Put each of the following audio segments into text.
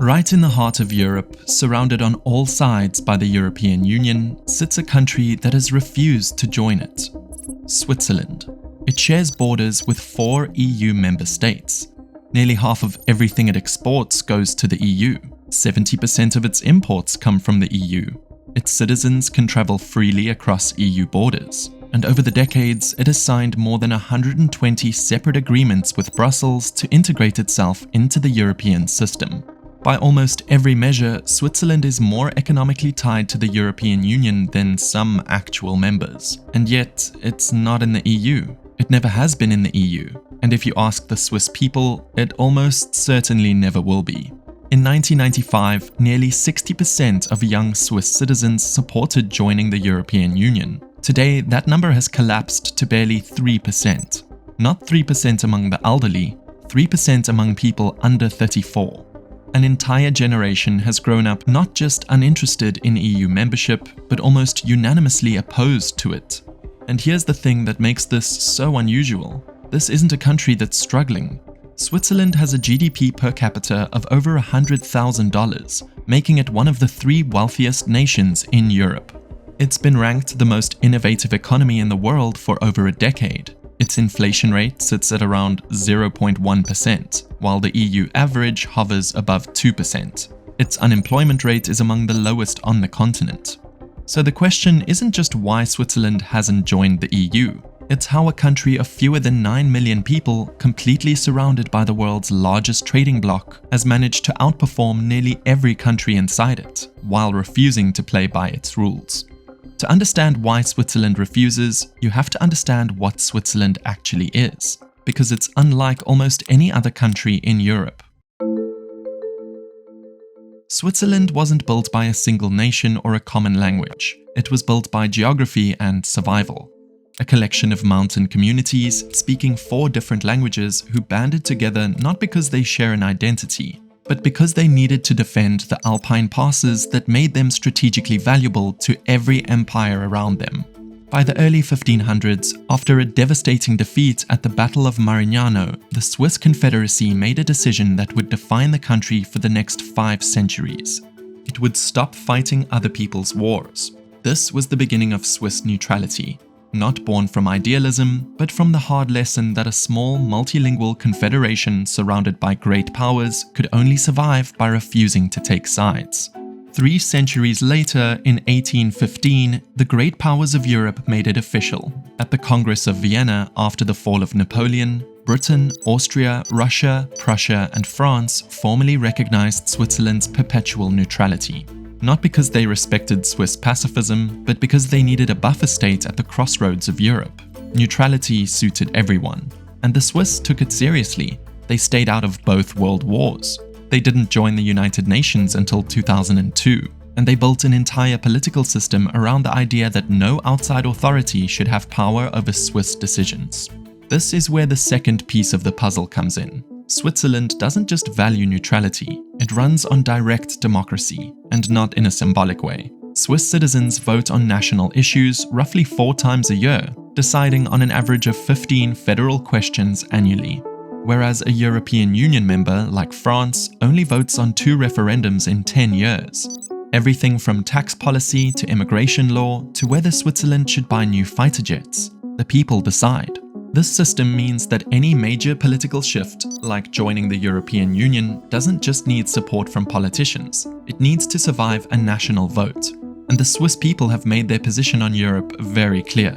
Right in the heart of Europe, surrounded on all sides by the European Union, sits a country that has refused to join it: Switzerland. It shares borders with 4 EU member states. Nearly half of everything it exports goes to the EU. 70% of its imports come from the EU. Its citizens can travel freely across EU borders. And over the decades, it has signed more than 120 separate agreements with Brussels to integrate itself into the European system. By almost every measure, Switzerland is more economically tied to the European Union than some actual members. And yet, it's not in the EU. It never has been in the EU. And if you ask the Swiss people, it almost certainly never will be. In 1995, nearly 60% of young Swiss citizens supported joining the European Union. Today, that number has collapsed to barely 3%. Not 3% among the elderly, 3% among people under 34. An entire generation has grown up not just uninterested in EU membership, but almost unanimously opposed to it. And here's the thing that makes this so unusual. This isn't a country that's struggling. Switzerland has a GDP per capita of over $100,000, making it one of the 3 wealthiest nations in Europe. It's been ranked the most innovative economy in the world for over a decade. Its inflation rate sits at around 0.1%, while the EU average hovers above 2%. Its unemployment rate is among the lowest on the continent. So the question isn't just why Switzerland hasn't joined the EU, it's how a country of fewer than 9 million people, completely surrounded by the world's largest trading bloc, has managed to outperform nearly every country inside it, while refusing to play by its rules. To understand why Switzerland refuses, you have to understand what Switzerland actually is, because it's unlike almost any other country in Europe. Switzerland wasn't built by a single nation or a common language. It was built by geography and survival. A collection of mountain communities speaking 4 different languages who banded together not because they share an identity, but because they needed to defend the alpine passes that made them strategically valuable to every empire around them. By the early 1500s, after a devastating defeat at the Battle of Marignano, the Swiss Confederacy made a decision that would define the country for the next 5 centuries. It would stop fighting other people's wars. This was the beginning of Swiss neutrality. Not born from idealism, but from the hard lesson that a small multilingual confederation surrounded by great powers could only survive by refusing to take sides. 3 centuries later, in 1815, the great powers of Europe made it official. At the Congress of Vienna after the fall of Napoleon, Britain, Austria, Russia, Prussia, and France formally recognized Switzerland's perpetual neutrality. Not because they respected Swiss pacifism, but because they needed a buffer state at the crossroads of Europe. Neutrality suited everyone, and the Swiss took it seriously. They stayed out of both world wars. They didn't join the United Nations until 2002, and they built an entire political system around the idea that no outside authority should have power over Swiss decisions. This is where the second piece of the puzzle comes in. Switzerland doesn't just value neutrality, it runs on direct democracy, and not in a symbolic way. Swiss citizens vote on national issues roughly 4 times a year, deciding on an average of 15 federal questions annually. Whereas a European Union member like France only votes on 2 referendums in 10 years. Everything from tax policy to immigration law to whether Switzerland should buy new fighter jets. The people decide. This system means that any major political shift, like joining the European Union, doesn't just need support from politicians. It needs to survive a national vote. And the Swiss people have made their position on Europe very clear.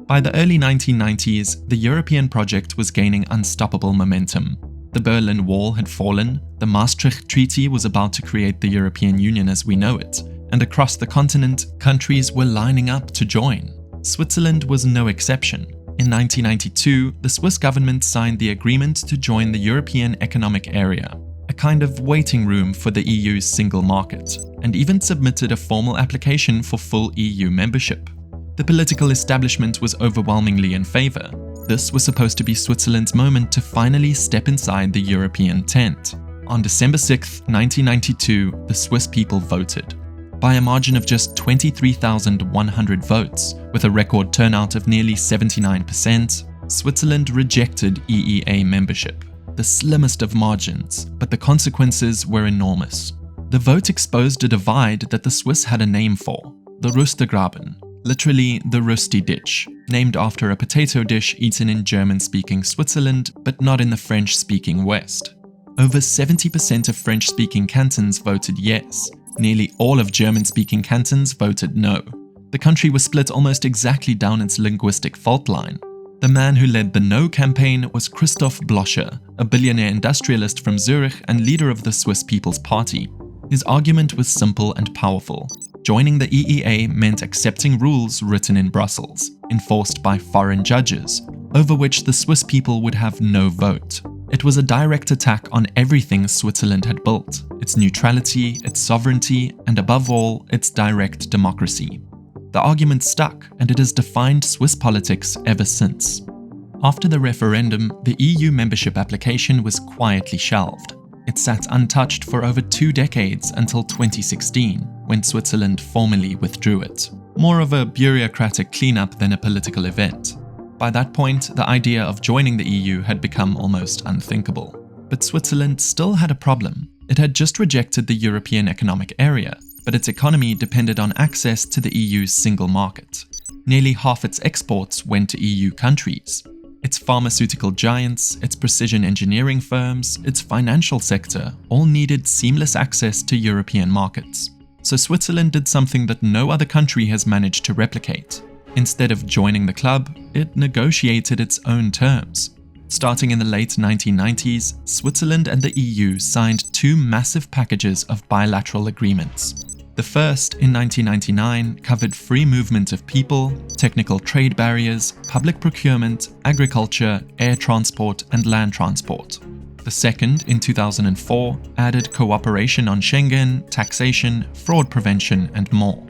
By the early 1990s, the European project was gaining unstoppable momentum. The Berlin Wall had fallen, the Maastricht Treaty was about to create the European Union as we know it, and across the continent, countries were lining up to join. Switzerland was no exception. In 1992, the Swiss government signed the agreement to join the European Economic Area, a kind of waiting room for the EU's single market, and even submitted a formal application for full EU membership. The political establishment was overwhelmingly in favor. This was supposed to be Switzerland's moment to finally step inside the European tent. On December 6, 1992, the Swiss people voted. By a margin of just 23,100 votes, with a record turnout of nearly 79%, Switzerland rejected EEA membership. the slimmest of margins, but the consequences were enormous. The vote exposed a divide that the Swiss had a name for, the Rüstegraben, literally the rusty ditch, named after a potato dish eaten in German-speaking Switzerland, but not in the French-speaking West. Over 70% of French-speaking cantons voted yes. Nearly all of German-speaking cantons voted no. The country was split almost exactly down its linguistic fault line. The man who led the no campaign was Christoph Bloscher, a billionaire industrialist from Zurich and leader of the Swiss People's Party. His argument was simple and powerful. Joining the EEA meant accepting rules written in Brussels, enforced by foreign judges, over which the Swiss people would have no vote. It was a direct attack on everything Switzerland had built, its neutrality, its sovereignty, and above all, its direct democracy. The argument stuck, and it has defined Swiss politics ever since. After the referendum, the EU membership application was quietly shelved. It sat untouched for over 2 decades until 2016, when Switzerland formally withdrew it. More of a bureaucratic cleanup than a political event. By that point, the idea of joining the EU had become almost unthinkable. But Switzerland still had a problem. It had just rejected the European Economic Area, but its economy depended on access to the EU's single market. Nearly half its exports went to EU countries. Its pharmaceutical giants, its precision engineering firms, its financial sector all needed seamless access to European markets. So Switzerland did something that no other country has managed to replicate. Instead of joining the club, it negotiated its own terms. Starting in the late 1990s, Switzerland and the EU signed 2 massive packages of bilateral agreements. The first, in 1999, covered free movement of people, technical trade barriers, public procurement, agriculture, air transport, and land transport. The second, in 2004, added cooperation on Schengen, taxation, fraud prevention, and more.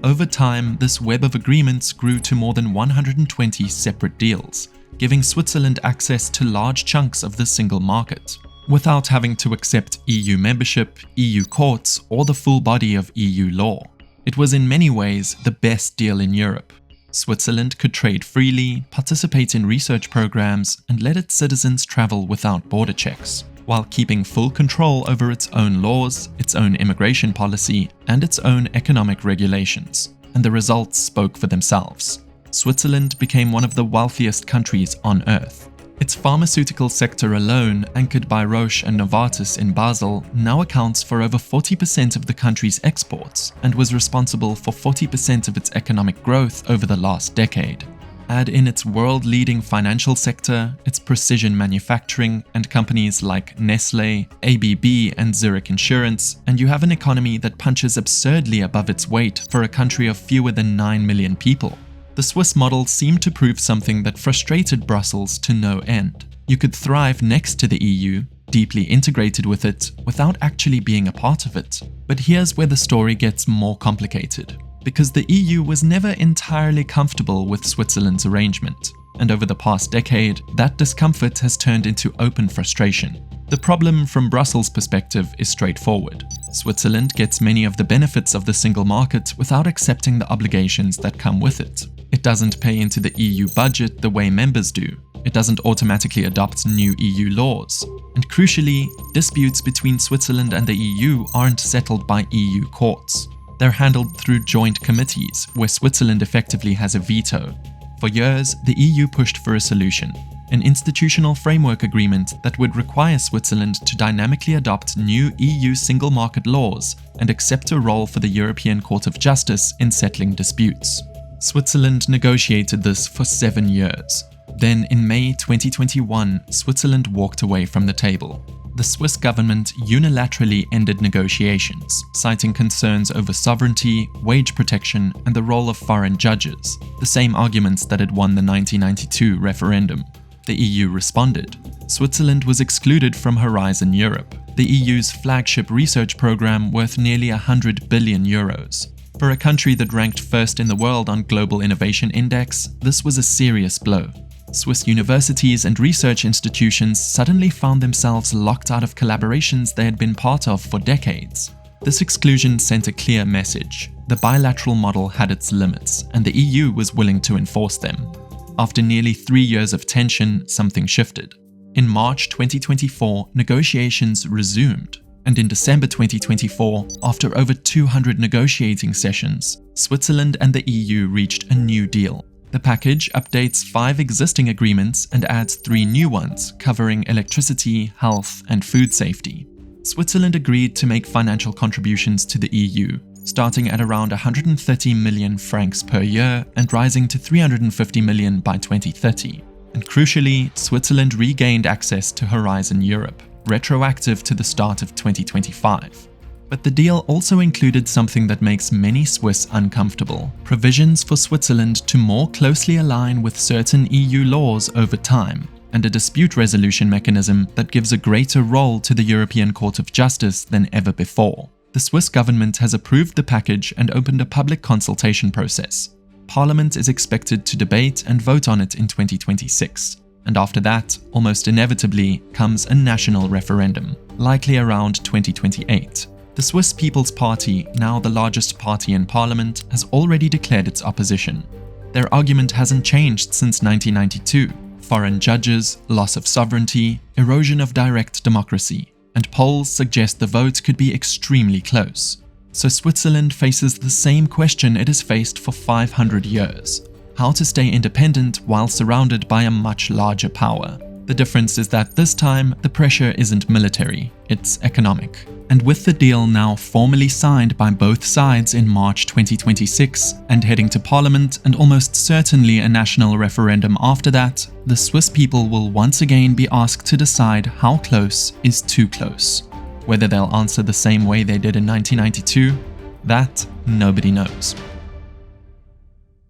Over time, this web of agreements grew to more than 120 separate deals, giving Switzerland access to large chunks of the single market, without having to accept EU membership, EU courts, or the full body of EU law. It was in many ways the best deal in Europe. Switzerland could trade freely, participate in research programs, and let its citizens travel without border checks, while keeping full control over its own laws, its own immigration policy, and its own economic regulations. And the results spoke for themselves. Switzerland became one of the wealthiest countries on Earth. Its pharmaceutical sector alone, anchored by Roche and Novartis in Basel, now accounts for over 40% of the country's exports and was responsible for 40% of its economic growth over the last decade. Add in its world-leading financial sector, its precision manufacturing, and companies like Nestlé, ABB, and Zurich Insurance, and you have an economy that punches absurdly above its weight for a country of fewer than 9 million people. The Swiss model seemed to prove something that frustrated Brussels to no end. You could thrive next to the EU, deeply integrated with it, without actually being a part of it. But here's where the story gets more complicated. Because the EU was never entirely comfortable with Switzerland's arrangement, and over the past decade, that discomfort has turned into open frustration. The problem from Brussels' perspective is straightforward. Switzerland gets many of the benefits of the single market without accepting the obligations that come with it. It doesn't pay into the EU budget the way members do. It doesn't automatically adopt new EU laws. And crucially, disputes between Switzerland and the EU aren't settled by EU courts. They're handled through joint committees, where Switzerland effectively has a veto. For years, the EU pushed for a solution, an institutional framework agreement that would require Switzerland to dynamically adopt new EU single market laws and accept a role for the European Court of Justice in settling disputes. Switzerland negotiated this for 7 years. Then, in May 2021, Switzerland walked away from the table. The Swiss government unilaterally ended negotiations, citing concerns over sovereignty, wage protection, and the role of foreign judges, the same arguments that had won the 1992 referendum. The EU responded. Switzerland was excluded from Horizon Europe, the EU's flagship research program worth nearly 100 billion euros. For a country that ranked first in the world on Global Innovation Index, this was a serious blow. Swiss universities and research institutions suddenly found themselves locked out of collaborations they had been part of for decades. This exclusion sent a clear message. The bilateral model had its limits, and the EU was willing to enforce them. After nearly 3 years of tension, something shifted. In March 2024, negotiations resumed, and in December 2024, after over 200 negotiating sessions, Switzerland and the EU reached a new deal. The package updates 5 existing agreements and adds 3 new ones covering electricity, health, and food safety. Switzerland agreed to make financial contributions to the EU, starting at around 130 million francs per year and rising to 350 million by 2030. And crucially, Switzerland regained access to Horizon Europe, retroactive to the start of 2025. But the deal also included something that makes many Swiss uncomfortable: provisions for Switzerland to more closely align with certain EU laws over time, and a dispute resolution mechanism that gives a greater role to the European Court of Justice than ever before. The Swiss government has approved the package and opened a public consultation process. Parliament is expected to debate and vote on it in 2026. And after that, almost inevitably, comes a national referendum, likely around 2028. The Swiss People's Party, now the largest party in parliament, has already declared its opposition. Their argument hasn't changed since 1992. Foreign judges, loss of sovereignty, erosion of direct democracy, and polls suggest the vote could be extremely close. So Switzerland faces the same question it has faced for 500 years: how to stay independent while surrounded by a much larger power. The difference is that this time, the pressure isn't military, it's economic. And with the deal now formally signed by both sides in March 2026 and heading to Parliament and almost certainly a national referendum after that, the Swiss people will once again be asked to decide how close is too close. Whether they'll answer the same way they did in 1992, that nobody knows.